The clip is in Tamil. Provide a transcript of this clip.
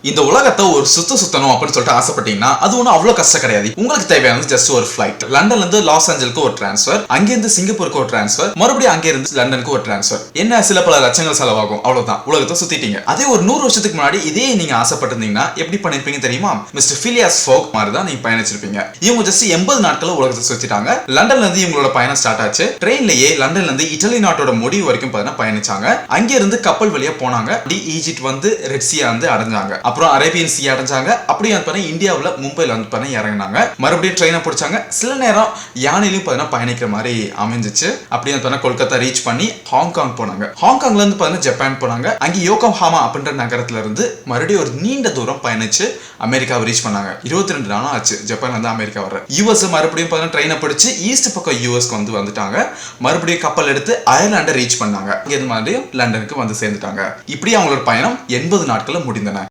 இந்த உலகத்தை ஒரு சுத்தணும் அப்படின்னு சொல்லிட்டு ஆசைப்பட்டீங்கன்னா அது ஒன்றும் அவ்வளோ கஷ்டம் கிடையாது. உங்களுக்கு தேவையானது ஜஸ்ட் ஒரு ஃபிளைட். லண்டன்ல இருந்து லாஸ் ஏஞ்சலுக்கு ஒரு டிரான்ஸ்ஃபர், அங்கிருந்து சிங்கப்பூருக்கு ஒரு டிரான்ஸ்ஃபர், மறுபடியும் அங்கே இருந்து லண்டனுக்கு ஒரு டிரான்ஸ்ஃபர். என்ன சில பல லட்சங்கள் செலவாகும், அவ்வளவுதான். உலகத்தை சுத்திட்டீங்க. அதே ஒரு 100 வருஷத்துக்கு முன்னாடி இதே நீங்க ஆசைப்பட்டிருந்தீங்கன்னா எப்படி பண்ணிருப்பீங்க தெரியுமா? மிஸ்டர் ஃபிலியாஸ் ஃபோக் மாதிரி தான் நீங்க பயணிச்சிருப்பீங்க. இவங்க ஜஸ்ட் 80 நாட்கள் உலகத்தை சுத்திட்டாங்க. லண்டன்ல இருந்து இவங்களோட பயணம் ஸ்டார்ட் ஆச்சு. ட்ரெயின்லயே லண்டன்ல இருந்து இட்டலி நாட்டோட முடிவு வரைக்கும் பயணிச்சாங்க. அங்க இருந்து கப்பல் வழியா போனாங்க. ஈஜிப்ட் வந்து ரெட் சீ வந்து அடைஞ்சாங்க. அப்புறம் அரேபியன் சீ அடைஞ்சாங்க. அப்படியே இந்தியாவில் மும்பைல வந்து இறங்கினாங்க. மறுபடியும் ட்ரெயினை பிடிச்சாங்க. சில நேரம் யானையிலும் பயணிக்கிற மாதிரி அமைஞ்சிச்சு. அப்படியே கொல்கத்தா ரீச் பண்ணி ஹாங்காங் போனாங்க. ஹாங்காங்ல இருந்து ஜப்பான் போனாங்க. அங்கே யோகோஹாமா அப்படின்ற நகரத்துல இருந்து மறுபடியும் ஒரு நீண்ட தூரம் பயணிச்சு அமெரிக்காவை ரீச் பண்ணாங்க. 22 நாளும் ஆச்சு ஜப்பான்ல இருந்து அமெரிக்கா வர. யூஎஸ் மறுபடியும் ட்ரெயினை பிடிச்சு ஈஸ்ட் பக்கம் யூஎஸ்க்கு வந்து வந்துட்டாங்க. மறுபடியும் கப்பல் எடுத்து அயர்லாண்டை ரீச் பண்ணாங்க. இது மாதிரி லண்டனுக்கு வந்து சேர்ந்துட்டாங்க. இப்படி அவங்களோட பயணம் 80 நாட்கள் முடிந்தன.